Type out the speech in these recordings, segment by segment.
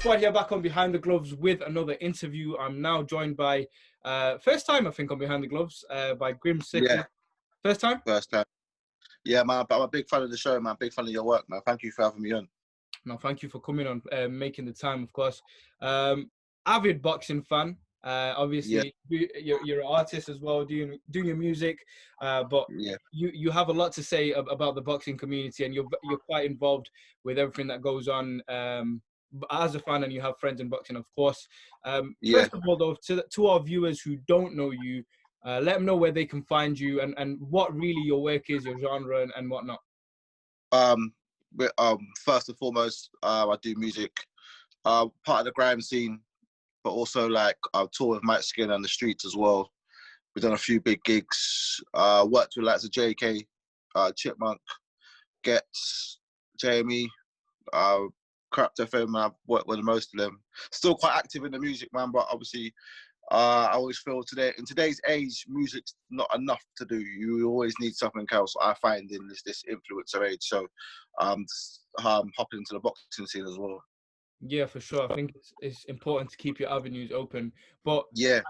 Floyd here, back on Behind the Gloves with another interview. I'm now joined by, first time I think on Behind the Gloves, by Grim City. Yeah. First time? First time. Yeah, man, but I'm a big fan of the show, man. Big fan of your work, man. Thank you for having me on. No, thank you for coming on, making the time, of course. Avid boxing fan. Obviously, you're an artist as well, doing your music, but Yeah. you have a lot to say about the boxing community, and you're quite involved with everything that goes on as a fan, and you have friends in boxing, of course. First of all, though, to our viewers who don't know you, let them know where they can find you and what really your work is, your genre, and whatnot. First and foremost, I do music. Part of the grime scene, but also like I tour with Mike Skin on the streets as well. We've done a few big gigs. Worked with like the JK, Chipmunk, Gets, Jamie, Craft FM. I've worked with most of them. Still quite active in the music, man. But obviously, I always feel in today's age, music's not enough to do. You always need something else. I find in this influencer age. So, hopping into the boxing scene as well. Yeah, for sure. I think it's important to keep your avenues open. But yeah,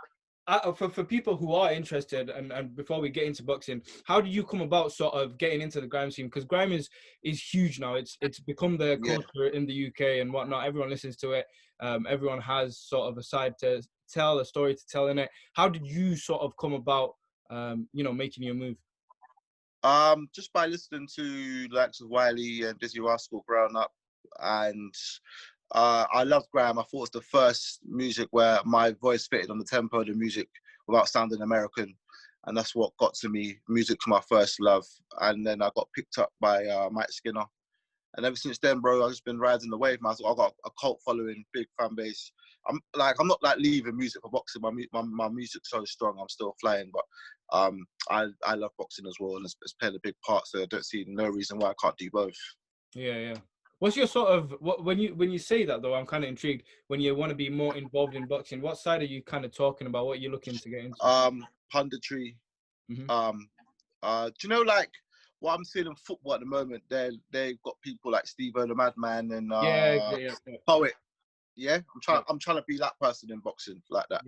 for people who are interested, and before we get into boxing, how did you come about sort of getting into the grime scene? Because grime is huge now. It's become the culture in the UK and whatnot. Everyone listens to it. Everyone has sort of a side to tell, a story to tell in it. How did you sort of come about, making your move? Just by listening to the likes of Wiley and Dizzy Rascal growing up, and I loved grime. I thought it was the first music where my voice fitted on the tempo of the music without sounding American, and that's what got to me. Music's my first love, and then I got picked up by Mike Skinner, and ever since then, bro, I've just been riding the wave, man. So I've got a cult following, big fan base. I'm not like leaving music for boxing. My music's so strong. I'm still flying, but I love boxing as well, and it's playing a big part. So I don't see no reason why I can't do both. Yeah. What's your sort of when you say that though? I'm kind of intrigued. When you want to be more involved in boxing, what side are you kind of talking about? What you're looking to get into? Punditry. Mm-hmm. Do you know like what I'm seeing in football at the moment? They've got people like Steve-O the Madman and Poet. Yeah, I'm trying to be that person in boxing like that.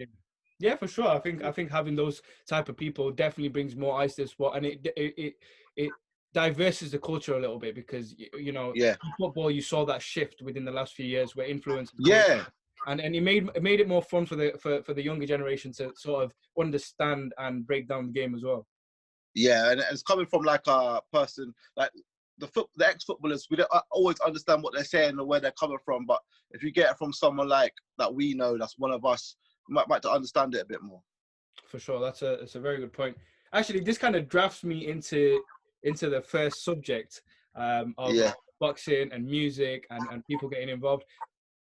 Yeah, for sure. I think having those type of people definitely brings more eyes to the sport, and it diverses the culture a little bit, because in football you saw that shift within the last few years where influence and it made it more fun for the younger generation to sort of understand and break down the game as well. Yeah, and it's coming from like a person like the ex-footballers. We don't always understand what they're saying or where they're coming from, but if you get it from someone like that we know, that's one of us, we might understand it a bit more. For sure, that's a very good point. Actually, this kind of drafts me into the first subject of boxing and music and people getting involved.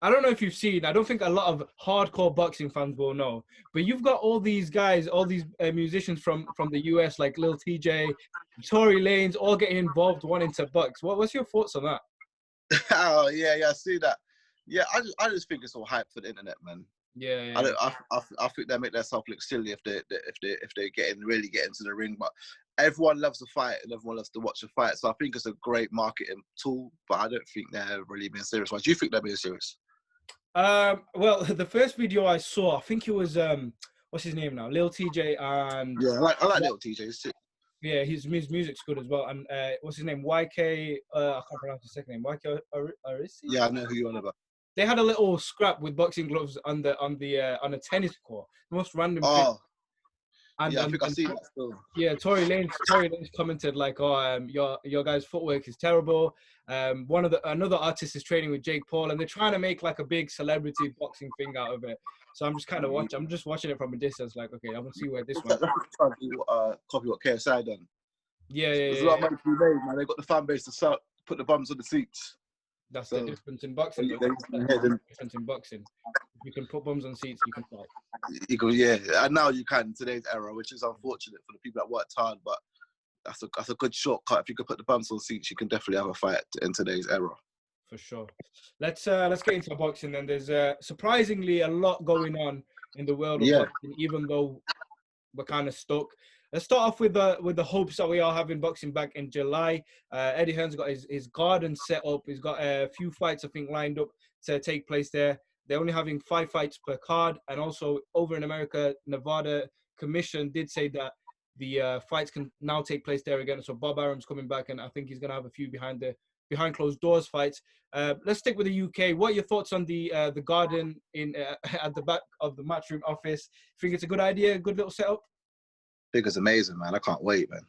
I don't know if you've seen, I don't think a lot of hardcore boxing fans will know, but you've got all these guys, all these musicians from the US, like Lil TJ, Tory Lanez, all getting involved, wanting to box. What's your thoughts on that? Oh, yeah, I see that. Yeah, I just think it's all hype for the internet, man. Yeah. I think they make themselves look silly if they really get into the ring. But everyone loves to fight and everyone loves to watch a fight. So I think it's a great marketing tool. But I don't think they're really being serious. Why do you think they're being serious? Well, the first video I saw, I think it was what's his name now, Lil TJ, and I like Lil TJ. Yeah, his music's good as well. And what's his name? YK. I can't pronounce his second name. YK Arisi. Yeah, I know who you're on about. They had a little scrap with boxing gloves on a tennis court. The most random thing. And, I think I see that still. Yeah, Tory Lanez commented like, "Oh, your guys' footwork is terrible." Another artist is training with Jake Paul, and they're trying to make like a big celebrity boxing thing out of it. So I'm just kind of watching. I'm just watching it from a distance, like, okay, I'm gonna see where this one. Trying to copy what KSI done. Yeah. There's a lot of money to be made, man. They got the fan base to put the bums on the seats. That's the difference in boxing. Difference in boxing. If you can put bums on seats, you can fight. And now you can in today's era, which is unfortunate for the people that worked hard, but that's a good shortcut. If you can put the bums on seats, you can definitely have a fight in today's era. For sure. Let's get into boxing then. There's surprisingly a lot going on in the world of boxing, even though we're kind of stuck. Let's start off with the hopes that we are having boxing back in July. Eddie Hearn's got his garden set up. He's got a few fights, I think, lined up to take place there. they're only having 5 fights per card. And also over in America, Nevada Commission did say that the fights can now take place there again. So Bob Arum's coming back, and I think he's going to have a few behind closed doors fights. Let's stick with the UK. What are your thoughts on the garden in at the back of the Matchroom office? Think it's a good idea, a good little setup? I think it's amazing, man. I can't wait, man.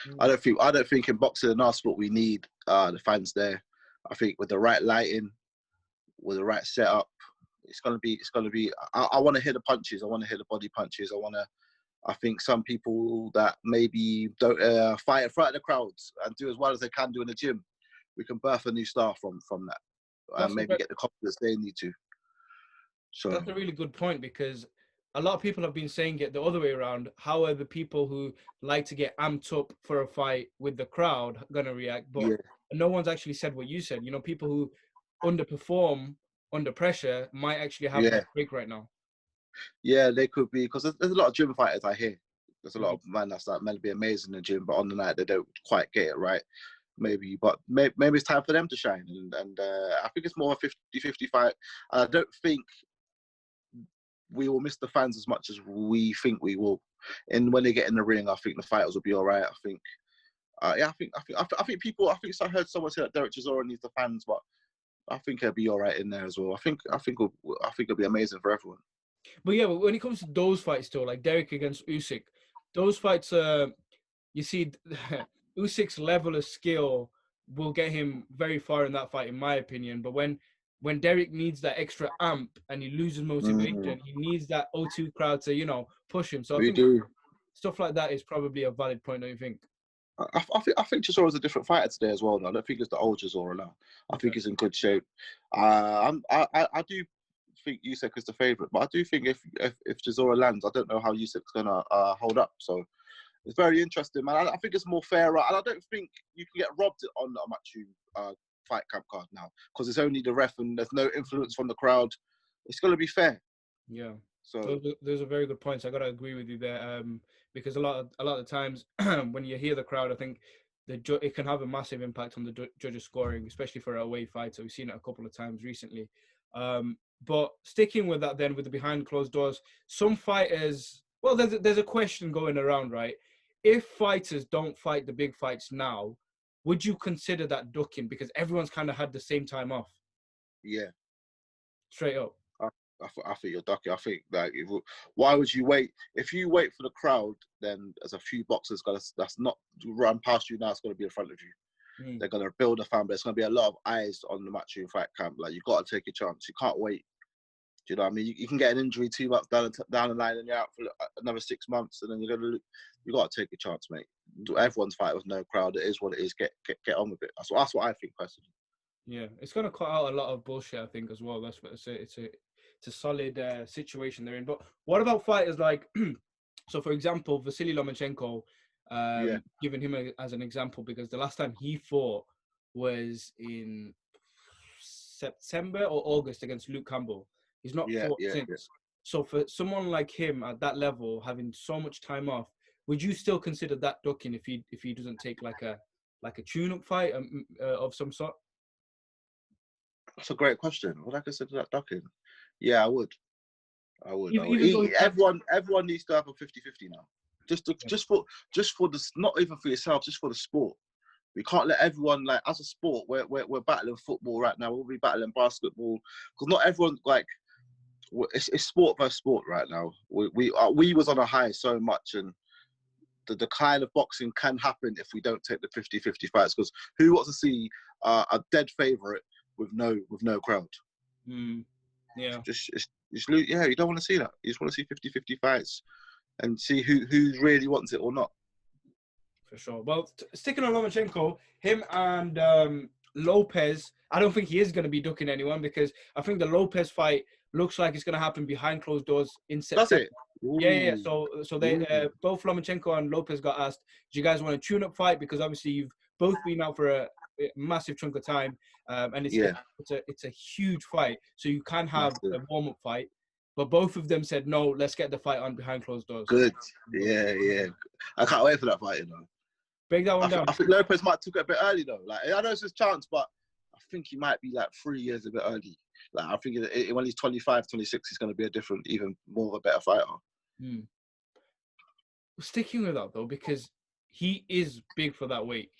Mm. I don't think in boxing and our sport we need the fans there. I think with the right lighting, with the right setup, it's gonna be. I want to hear the punches. I want to hear the body punches. I think some people that maybe don't fight in front of the crowds and do as well as they can do in the gym, we can birth a new star from that, and maybe get the confidence they need to. So that's a really good point, because a lot of people have been saying it the other way around. How are the people who like to get amped up for a fight with the crowd going to react? But no one's actually said what you said. You know, people who underperform under pressure might actually have that break right now. Yeah, they could be, because there's a lot of gym fighters I hear. There's a lot of men that's like meant to be amazing in the gym, but on the night they don't quite get it right. Maybe it's time for them to shine. And I think it's more a 50-50 fight. I don't think we will miss the fans as much as we think we will. And when they get in the ring, I think the fighters will be all right. I think, I think I heard someone say that Derek Chisora needs the fans, but I think he'll be all right in there as well. I think it'll be amazing for everyone. But yeah, when it comes to those fights, though, like Derek against Usyk, those fights, you see, Usyk's level of skill will get him very far in that fight, in my opinion. But when Derek needs that extra amp and he loses motivation, he needs that O2 crowd to, you know, push him. So I think stuff like that is probably a valid point, don't you think? I think Chisora's a different fighter today as well. No, I don't think it's the old Chisora now. I think he's in good shape. I do think Usyk is the favourite, but I do think if Chisora lands, I don't know how Usyk's gonna hold up. So it's very interesting, man. I think it's more fair, and I don't think you can get robbed on a Matchroom fight camp card now, because it's only the ref and there's no influence from the crowd. It's gonna be fair. Yeah. So those are very good points. I gotta agree with you there, because a lot of times when you hear the crowd, I think it can have a massive impact on the judges' scoring, especially for an away fight. So we've seen it a couple of times recently. But sticking with that, then with the behind closed doors, some fighters. Well, there's a question going around, right? If fighters don't fight the big fights now, would you consider that ducking? Because everyone's kind of had the same time off. Yeah. Straight up. I think you're ducking. I think that why would you wait? If you wait for the crowd, then there's a few boxers that's not run past you now. It's going to be in front of you. They're going to build a fan, but it's going to be a lot of eyes on the Matchroom fight camp. Like, you've got to take a chance. You can't wait. Do you know what I mean? You can get an injury 2 months down the line, and you're out for another 6 months, and then you got to take a chance, mate. Everyone's fight with no crowd. It is what it is. Get on with it. That's what I think personally. Yeah, it's going to cut out a lot of bullshit, I think, as well. That's what it's a solid situation they're in. But what about fighters like, so for example, Vasily Lomachenko, giving him as an example, because the last time he fought was in September or August against Luke Campbell. He's not fought since. Yeah. So for someone like him at that level, having so much time off, would you still consider that ducking if he doesn't take like a tune-up fight of some sort? That's a great question. Would I consider that ducking? Yeah, I would. Even everyone needs to have a 50-50 now. Just for the, not even for yourself, just for the sport. We can't let everyone, like, as a sport, we're battling football right now. We'll be battling basketball, because not everyone, like, it's sport versus sport right now. We was on a high so much, and the decline of boxing can happen if we don't take the 50-50 fights. Because who wants to see a dead favourite with no crowd? Yeah. You don't want to see that. You just want to see 50-50 fights and see who really wants it or not. For sure. Well, sticking on Lomachenko, him and Lopez, I don't think he is going to be ducking anyone, because I think the Lopez fight looks like it's going to happen behind closed doors in September. Does it? Yeah. So they both Lomachenko and Lopez got asked, do you guys want a tune-up fight? Because obviously you've both been out for a massive chunk of time, and it's a huge fight, so you can have a warm-up fight. But both of them said, no, let's get the fight on behind closed doors. Good. Yeah. I can't wait for that fight, you know. Break that one down. I think Lopez might took it a bit early, though. Like, I know it's his chance, but I think he might be like 3 years a bit early. Like I think when he's 25, 26, he's going to be a different, even more of a better fighter. Mm. Sticking with that though, because he is big for that weight.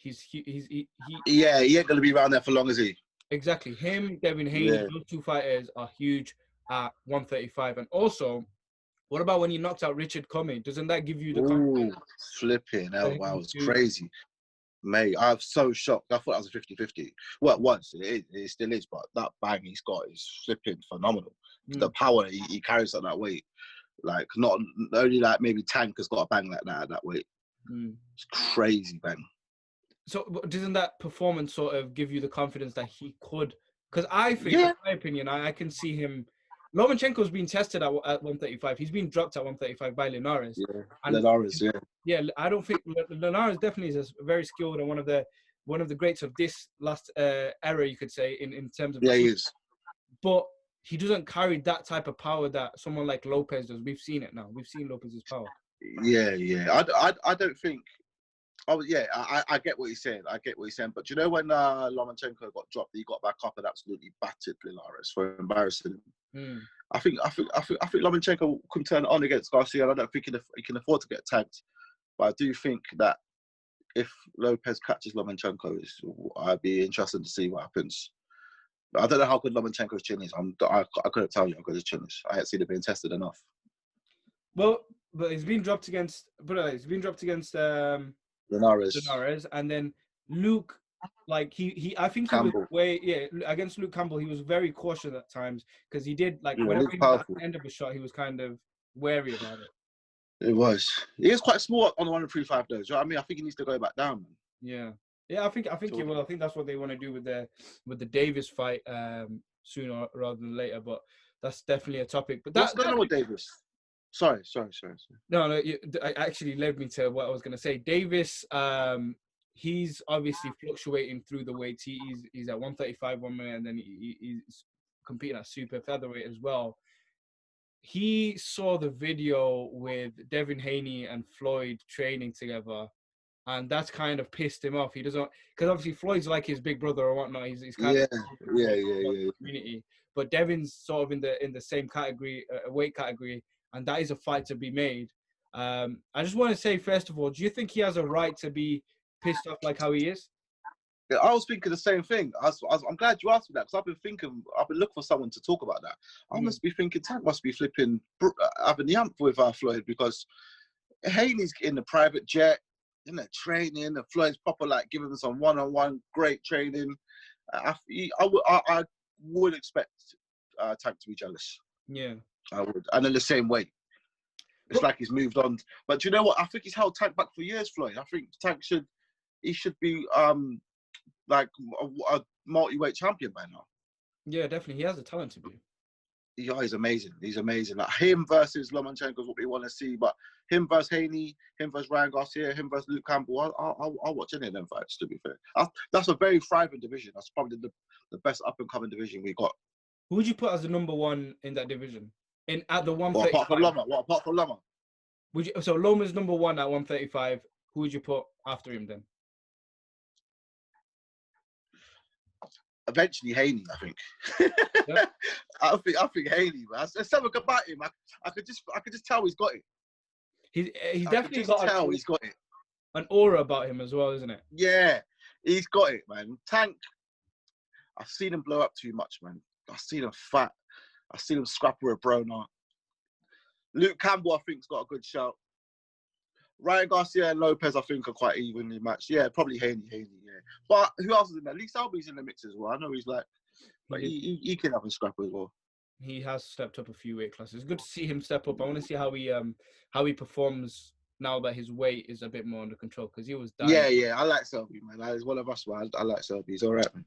Yeah, he ain't going to be around there for long, is he? Exactly. Him, Devin Haney, those two fighters are huge at 135. And also, what about when he knocked out Richard Comey? Doesn't that give you the confidence? Flipping hell, wow, it's crazy. Mate, I'm so shocked. I thought that was a 50-50. Well, it was. It still is, but that bang he's got is flipping phenomenal. The power he carries at that weight. Like, not only like maybe Tank has got a bang like that at that weight. It's crazy bang. So doesn't that performance sort of give you the confidence that he could? Because I think, in my opinion, I can see him. Lomachenko's been tested at 135. He's been dropped at 135 by Linares. Yeah, I don't think Linares definitely is very skilled and one of the greats of this last era, you could say, in terms of. Yeah, he is. But he doesn't carry that type of power that someone like Lopez does. We've seen it now. We've seen Lopez's power. Yeah. I don't think. Oh yeah, I get what he's saying. But you know when Lomachenko got dropped, he got back up and absolutely battered Linares for embarrassing him. I think Lomachenko can turn it on against Garcia. I don't think he can afford to get tagged. But I do think that if Lopez catches Lomachenko, I'd be interested to see what happens. But I don't know how good Lomachenko's chin is. I couldn't tell you how good his chin is. I haven't seen it being tested enough. Well, but he's been dropped against. Linares, and then Luke, like I think he Campbell. was against Luke Campbell. He was very cautious at times because he did whenever he was at the end of a shot, he was kind of wary about it. It was. He is quite small on the 135 though. Do you know what I mean? I think he needs to go back down. Man. Yeah. I think he will. I think that's what they want to do with the Davis fight sooner rather than later. But that's definitely a topic. But what's going on with Davis? Sorry. No, it actually led me to what I was going to say. Davis, he's obviously fluctuating through the weights. He's at 135 1 minute, and then he's competing at super featherweight as well. He saw the video with Devin Haney and Floyd training together, and that's kind of pissed him off. He doesn't, because obviously Floyd's like his big brother or whatnot. He's kind of community, but Devin's sort of in the same category, weight category. And that is a fight to be made. I just want to say, first of all, do you think he has a right to be pissed off like how he is? Yeah, I was thinking the same thing. I'm glad you asked me that because I've been looking for someone to talk about that. I must be thinking Tank must be flipping having the amp with Floyd because Haney's in the private jet, in the training, and Floyd's proper like giving him some one-on-one great training. I would expect Tank to be jealous. Yeah. I would, and in the same way, it's like he's moved on. But do you know what? I think he's held Tank back for years, Floyd. I think Tank should be like a multi-weight champion by now. Yeah, definitely. He has the talent to be. Yeah, he's amazing. Like him versus Lomachenko is what we want to see. But him versus Haney, him versus Ryan Garcia, him versus Luke Campbell. I'll watch any of them fights. To be fair, that's a very thriving division. That's probably the best up and coming division we got. Who would you put as the number one in that division? At the 135. Apart from Loma? So Loma's number one at 135. Who would you put after him then? Eventually Haney, I think. Yeah. I think Haney, man. There's something about him. I could just tell he's got it. He's definitely got he's got it. An aura about him as well, isn't it? Yeah, he's got it, man. Tank, I've seen him blow up too much, man. I've seen him fat. I've seen him scrap with a Brona. Luke Campbell, I think, has got a good shout. Ryan Garcia and Lopez, I think, are quite evenly matched. Yeah, probably Haney, yeah. But who else is in there? Lee Selby's in the mix as well. I know he's like, but he can have a scrap as well. He has stepped up a few weight classes. It's good to see him step up. I want to see how he performs now that his weight is a bit more under control because he was dying. Yeah. I like Selby, man. He's one of us, man. I like Selby. He's all right, man.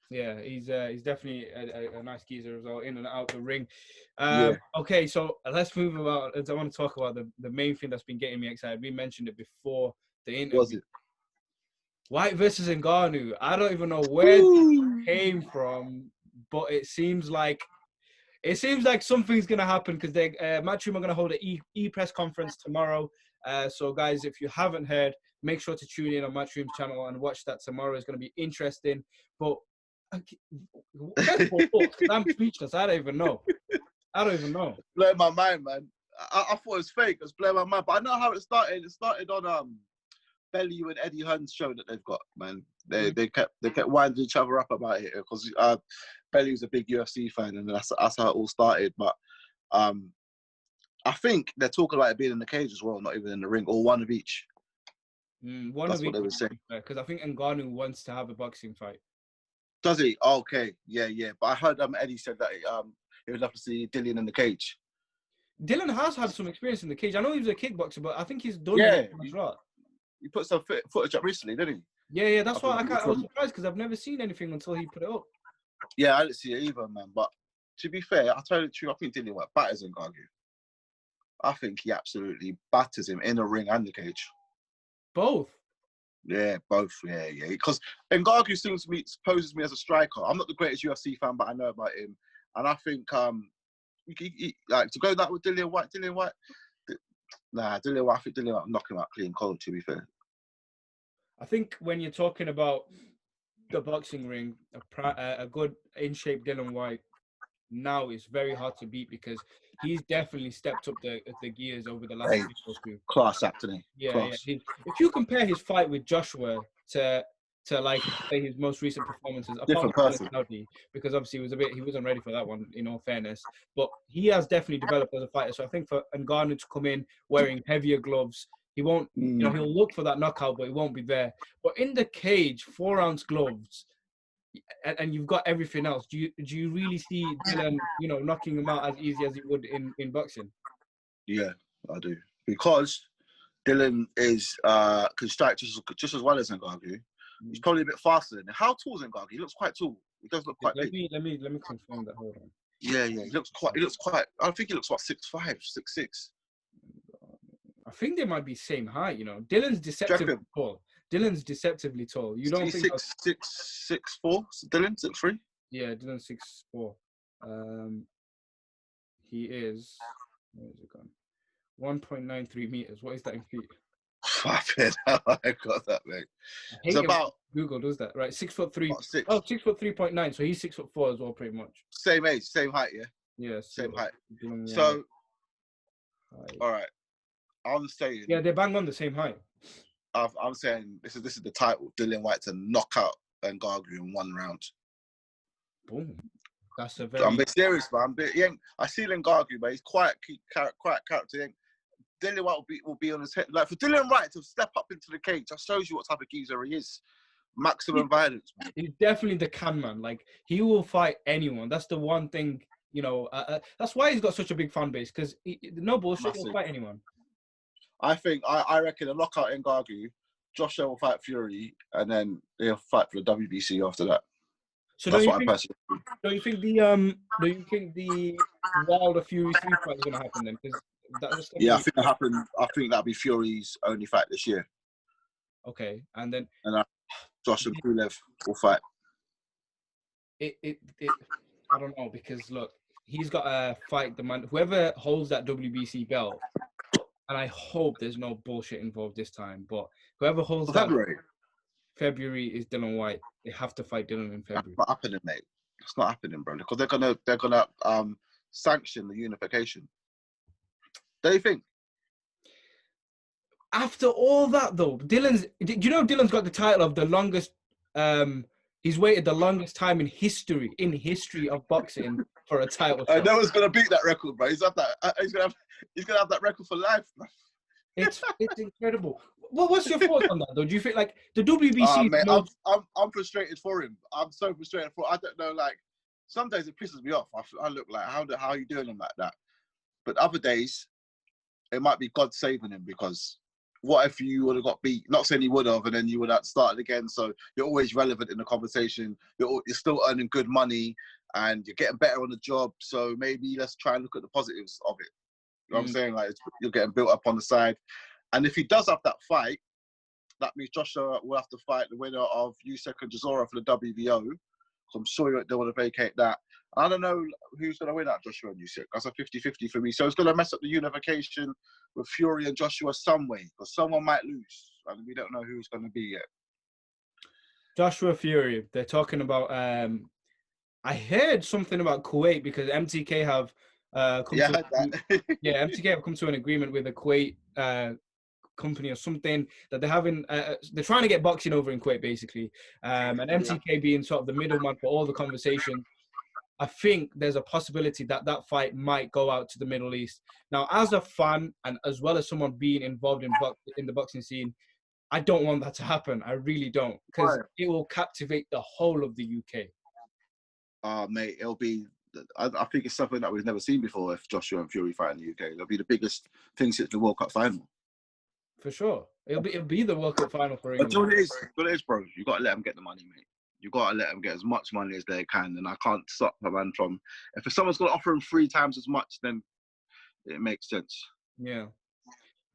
Yeah, he's definitely a nice geezer as well, in and out the ring. Okay, so let's move about. I want to talk about the main thing that's been getting me excited. We mentioned it before the interview. Was it? Whyte versus Ngannou. I don't even know where it came from, but it seems like something's gonna happen because Matchroom are gonna hold an e-press conference tomorrow. So guys, if you haven't heard, make sure to tune in on Matchroom's channel and watch that tomorrow. It's gonna be interesting. But First of all, because I'm speechless. I don't even know. Blowing my mind, man. I thought it was fake. It was blowing my mind. But I know how it started. It started on Bellew and Eddie Hearn's show that they've got, man. They kept winding each other up about it because Bellew's a big UFC fan, and that's how it all started. But I think they're talking about it being in the cage as well, not even in the ring, or one of each. That's what they were saying. Because I think Ngannou wants to have a boxing fight. Does he? Oh, okay, yeah. But I heard Eddie said that he would love to see Dillian in the cage. Dillian has had some experience in the cage. I know he was a kickboxer, but I think he's done he put some footage up recently, didn't he? Yeah. That's why I was surprised because I've never seen anything until he put it up. Yeah, I didn't see it either, man. But to be fair, I'll tell you the truth. I think Dillian Whyte batters Ngannou. I think he absolutely batters him in the ring and the cage. Both. Yeah, both. Yeah. Because Ngannou poses me as a striker. I'm not the greatest UFC fan, but I know about him, and I think like to go that with Dillian Whyte. Dillian Whyte, I think Dillian Whyte knock him out clean cold. To be fair, I think when you're talking about the boxing ring, a good in shape Dillian Whyte now is very hard to beat because he's definitely stepped up the gears over the last week or two. Class act, isn't he? Yeah. If you compare his fight with Joshua to like say his most recent performances, different person. Because obviously he wasn't ready for that one, in all fairness. But he has definitely developed as a fighter. So I think for Ngannou to come in wearing heavier gloves, he won't. He'll look for that knockout, but he won't be there. But in the cage, 4-ounce gloves. And you've got everything else. Do you really see Dillian, knocking him out as easy as he would in boxing? Yeah, I do. Because Dillian can strike just as well as Ngannou. He's probably a bit faster than him. How tall is Ngannou? He looks quite tall. He does look quite big. Let me confirm that. Hold on. Yeah. He looks quite. I think he looks about 6'5", 6'6". I think they might be same height. Dylan's deceptively tall. You don't think 6'4"? Dillian 6'3"? Yeah, Dylan's 6'4". He is. Where is it gone? 1.93 meters. What is that in feet? I got that, mate. It's about Google does that, right? 6'3". 6'3.9". So he's 6'4" as well, pretty much. Same age, same height, yeah. Yeah, same height. So, all right, I'm saying. Yeah, they're bang on the same height. I'm saying this is the title. Dillian Whyte to knock out Ngannou in 1 round. Boom. That's a very. I'm a bit serious, man. I see Ngannou, but he's quiet character. Dillian Whyte will be on his head. Like for Dillian Whyte to step up into the cage, that shows you what type of geezer he is. Maximum violence, man. He's definitely the can man. Like he will fight anyone. That's the one thing, that's why he's got such a big fan base, because no bullshit, he'll fight anyone. I reckon a knockout Ngannou, Joshua will fight Fury, and then he'll fight for the WBC after that. So do you think the Wilder Fury 3 fight is going to happen then? Yeah, I think that happened. I think that'll be Fury's only fight this year. Okay, and then Josh and Pulev will fight. I don't know, because look, he's got to fight the man. Whoever holds that WBC belt, and I hope there's no bullshit involved this time, but whoever holds February is Dillian Whyte. They have to fight Dillian in February. That's not happening, mate. It's not happening, bro. Because they're gonna sanction the unification. Do you think? After all that, though, Dylan's got the title of the longest. He's waited the longest time in history of boxing for a title shot. No one's gonna beat that record, bro. He's gonna have that record for life, bro. It's incredible. What's your thoughts on that, though? Do you feel like the WBC? Mate, I'm frustrated for him. I'm so frustrated for. I don't know. Like some days it pisses me off. I look like how are you doing him like that? But other days, it might be God saving him, because what if you would have got beat? Not saying you would have, and then you would have started again. So you're always relevant in the conversation. You're still earning good money, and you're getting better on the job. So maybe let's try and look at the positives of it. You know what I'm saying? Like you're getting built up on the side. And if he does have that fight, that means Joshua will have to fight the winner of Usyk and Chisora for the WBO. So I'm sure they want to vacate that. I don't know who's going to win that, Joshua and Usyk. That's a 50-50 for me. So it's going to mess up the unification with Fury and Joshua some way, because someone might lose, and we don't know who's going to be yet. Joshua Fury. They're talking about. I heard something about Kuwait because MTK have come Yeah, to. I heard that. Yeah, MTK have come to an agreement with a Kuwait company or something that they're having. They're trying to get boxing over in Kuwait, basically. And Yeah. MTK being sort of the middleman for all the conversation. I think there's a possibility that that fight might go out to the Middle East. Now, as a fan and as well as someone being involved in the boxing scene, I don't want that to happen. I really don't, because Right. it will captivate the whole of the UK. Mate, it'll be. I think it's something that we've never seen before. If Joshua and Fury fight in the UK, it'll be the biggest thing since the World Cup final. For sure. It'll be the World Cup final for But England. what it is, bro. You got to let them get the money, mate. You got to let them get as much money as they can. And I can't stop a man from. If someone's going to offer him 3 times as much, then it makes sense. Yeah.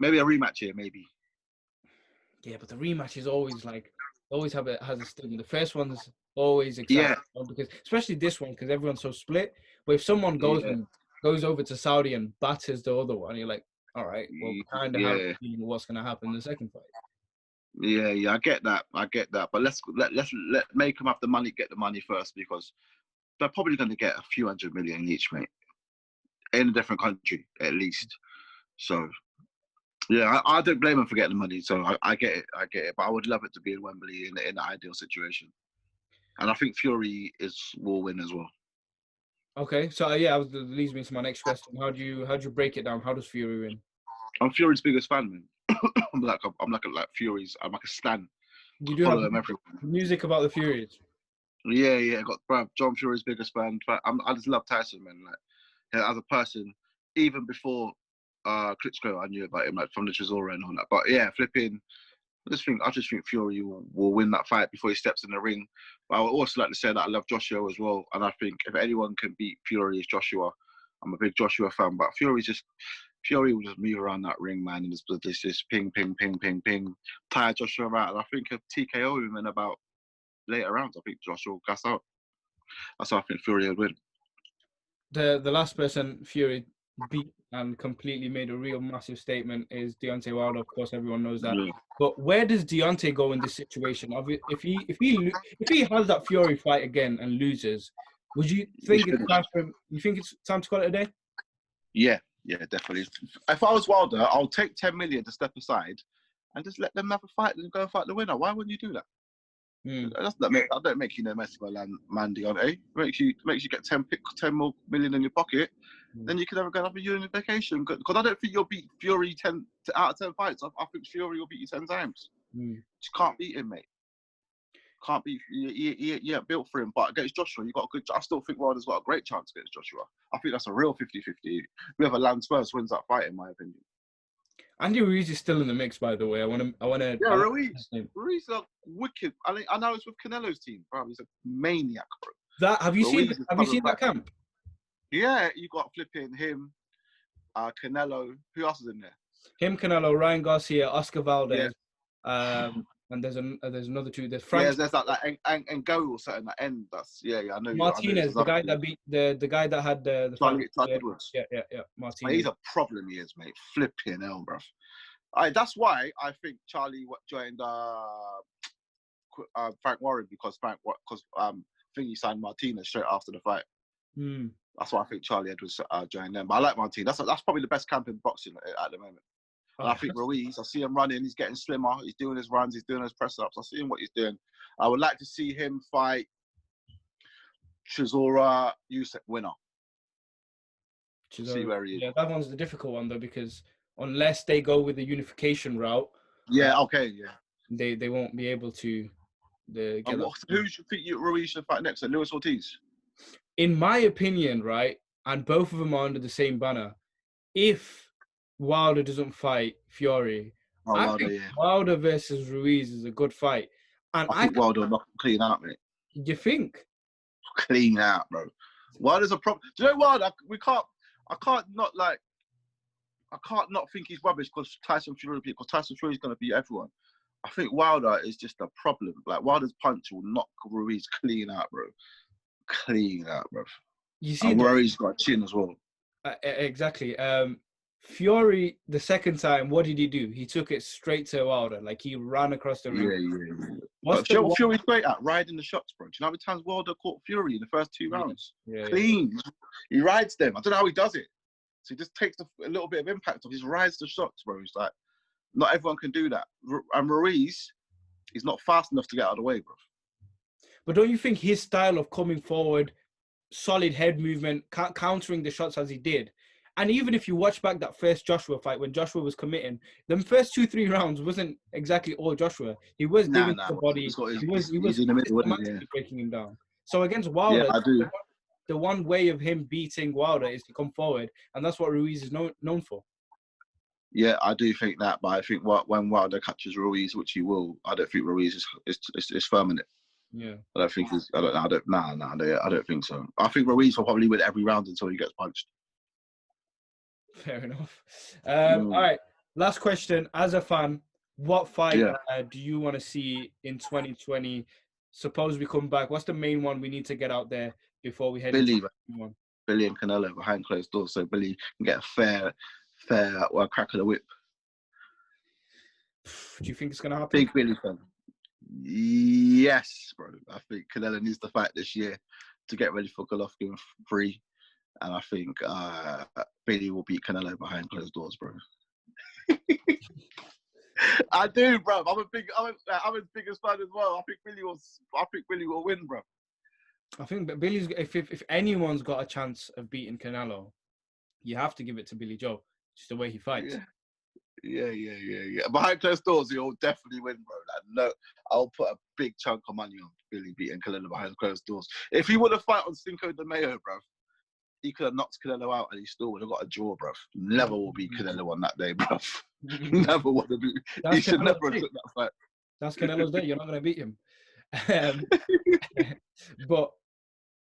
Maybe a rematch here, maybe. Yeah, but the rematch is always like has a stigma. The first one's always exciting because especially this one because everyone's so split. But if someone goes over to Saudi and batters the other one, you're like, all right, well, we kind of have a feeling of what's going to happen in the second fight. Yeah, I get that. But let's make them have the money, get the money first, because they're probably going to get a few hundred million each, mate, in a different country at least. So yeah, I don't blame them for getting the money. So I get it. But I would love it to be in Wembley in the ideal situation. And I think Fury will win as well. Okay, so yeah, that leads me to my next question. How do you break it down? How does Fury win? I'm Fury's biggest fan, man. I'm like Fury's. I'm like a stan. You I do follow have him everywhere. music about the Furies. Yeah. Got bruv, John Fury's biggest fan. I just love Tyson, man. Like as a person, even before Klitschko, I knew about him, like from the Chisora and all that. But yeah, flipping. I just think Fury will win that fight before he steps in the ring. But I would also like to say that I love Joshua as well. And I think if anyone can beat Fury, it's Joshua. I'm a big Joshua fan, but Fury will just move around that ring, man, and just ping, ping, ping, ping, ping, tire Joshua out. And I think if TKO him in about later rounds, I think Joshua will gas out. That's how I think Fury will win. The last person Fury beat and completely made a real massive statement is Deontay Wilder. Of course, everyone knows that. Yeah. But where does Deontay go in this situation? If he has that Fury fight again and loses, would you think it's time for him? You think it's time to call it a day? Yeah, definitely. If I was Wilder, I'll take 10 million to step aside and just let them have a fight and go and fight the winner. Why wouldn't you do that? That don't make you no Mexico man, Deontay. Makes you get 10 more million in your pocket. Then you can have a unification. Because I don't think you'll beat Fury 10 out of 10 fights. I think Fury will beat you 10 times. Just can't beat him, mate. Can't beat. Yeah, built for him. But against Joshua, you got a good. I still think Wilder's got a great chance against Joshua. I think that's a real 50-50. Whoever lands first wins that fight, in my opinion. Andy Ruiz is still in the mix, by the way. I want to. Yeah, Ruiz is wicked. I know it's with Canelo's team, bro. He's a maniac, bro. Have you seen that camp? Yeah, you got flipping him, Canelo. Who else is in there? Him, Canelo, Ryan Garcia, Oscar Valdez, and there's another two. There's Frank. Yeah, there's like Ngannou or something at end. That's I know. Martinez, the guy that beat the guy that had the Charlie Edwards. Yeah. Martinez. He's a problem. He is, mate. Flipping hell, bro. That's why I think Charlie joined Frank Warren because I think he signed Martinez straight after the fight. That's why I think Charlie Edwards joined them. But I like Martinez. That's probably the best camp in boxing at the moment. And I think Ruiz, I see him running. He's getting slimmer. He's doing his runs. He's doing his press-ups. I see him what he's doing. I would like to see him fight Chisora Usyk winner. See where he is. Yeah, that one's the difficult one though because unless they go with the unification route, they won't be able to. Who do you think Ruiz should fight next? Luis Ortiz. In my opinion, right, and both of them are under the same banner. If Wilder doesn't fight Fury, I think Wilder versus Ruiz is a good fight. And I think Wilder will knock him clean out, mate. You think? Clean out, bro. Wilder's a problem. Do you know Wilder? I can't not think he's rubbish because Tyson Fury's going to beat everyone. I think Wilder is just a problem. Like Wilder's punch will knock Ruiz clean out, bro. Clean out, bro. You see, Ruiz got a chin as well. Exactly. Fury, the second time, what did he do? He took it straight to Wilder. Like, he ran across the ring. Yeah. What's But Joe Fury's great at riding the shots, bro. Do you know how many times Wilder caught Fury in the first 2 rounds? Clean. Yeah. He rides them. I don't know how he does it. So he just takes a little bit of impact off. He just rides the shots, bro. It's like, not everyone can do that. And Ruiz, he's not fast enough to get out of the way, bro. But don't you think his style of coming forward, solid head movement, countering the shots as he did, and even if you watch back that first Joshua fight when Joshua was committing, them first 2-3 rounds wasn't exactly all Joshua. He was digging the body. He was in the middle, breaking him down. So against Wilder, the one way of him beating Wilder is to come forward, and that's what Ruiz is known for. Yeah, I do think that, but I think when Wilder catches Ruiz, which he will, I don't think Ruiz is firm in it. Yeah, I don't think I don't think so. I think Ruiz will probably win every round until he gets punched. Fair enough. All right, last question. As a fan, what fight do you want to see in 2020? Suppose we come back. What's the main one we need to get out there before we head into Billy and Canelo behind closed doors, so Billy can get a fair crack of the whip. Do you think it's gonna happen? Big Billy fan. Yes, bro. I think Canelo needs to fight this year to get ready for Golovkin 3. And I think Billy will beat Canelo behind closed doors, bro. I do, bro. I'm his biggest fan as well. I think Billy will win, bro. I think that Billy's, if anyone's got a chance of beating Canelo, you have to give it to Billy Joe. Just the way he fights. Yeah. Behind closed doors, he'll definitely win, bro. Like, no, I'll put a big chunk of money on Billy beating Canelo behind closed doors. If he would have fought on Cinco de Mayo, bro, he could have knocked Canelo out and he still would have got a draw, bro. Never will beat Canelo on that day, bro. Never would have beat. He should never have took that fight. That's Canelo's day. You're not going to beat him. But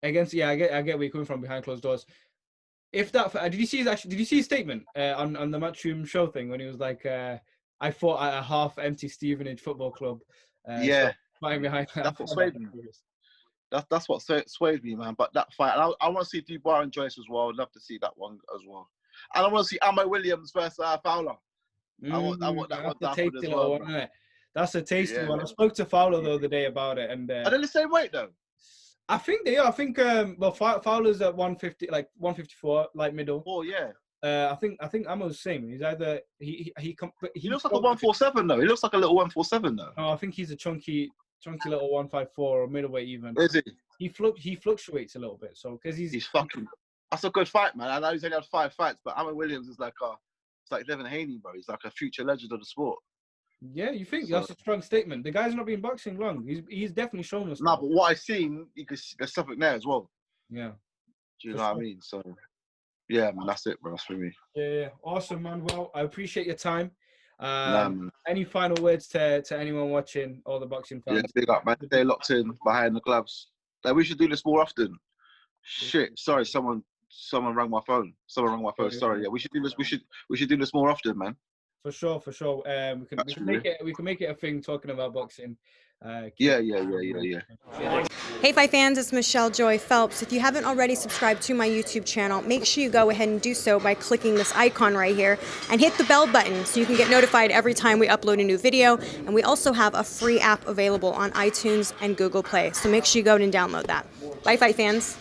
against, I get where you're coming from behind closed doors. If that, did you see his statement on the Matchroom show thing when he was like, I fought at a half-empty Stevenage football club. So fighting behind. That's what swayed me. That's what swayed me, man. But that fight, and I want to see Dubois and Joyce as well. I'd love to see that one as well. And I want to see Ammo Williams versus Fowler. I want that one as well. That's a tasty one. I spoke to Fowler the other day about it, and are they the same weight though? I think they are. I think Fowler's at 150, like 154, light middle. Oh yeah. I think Ammo's the same. He's either he looks like a 147 though. He looks like a little 147 though. No, I think he's a chunky little 154 or middleweight even. Is he? He fluctuates a little bit. So because he's fucking. That's a good fight, man. I know he's only had 5 fights, but Ammo Williams is like it's like Devin Haney, bro. He's like a future legend of the sport. Yeah, you think that's a strong statement? The guy's not been boxing long. He's definitely shown us. No, but what I've seen, there's something there as well. Yeah. Do you know what I mean? So, yeah, man, that's it, bro. That's for me. Yeah. Awesome, man. Well, I appreciate your time. Any final words to anyone watching, all the boxing fans? Yeah, big up, man. Stay locked in behind the gloves. Like, we should do this more often. Shit, sorry, someone rang my phone. Sorry. Yeah, we should do this. We should do this more often, man. For sure. We can make it a thing talking about boxing. Yeah. Hey Fight fans, it's Michelle Joy Phelps. If you haven't already subscribed to my YouTube channel, make sure you go ahead and do so by clicking this icon right here and hit the bell button so you can get notified every time we upload a new video. And we also have a free app available on iTunes and Google Play. So make sure you go and download that. Bye Fight fans.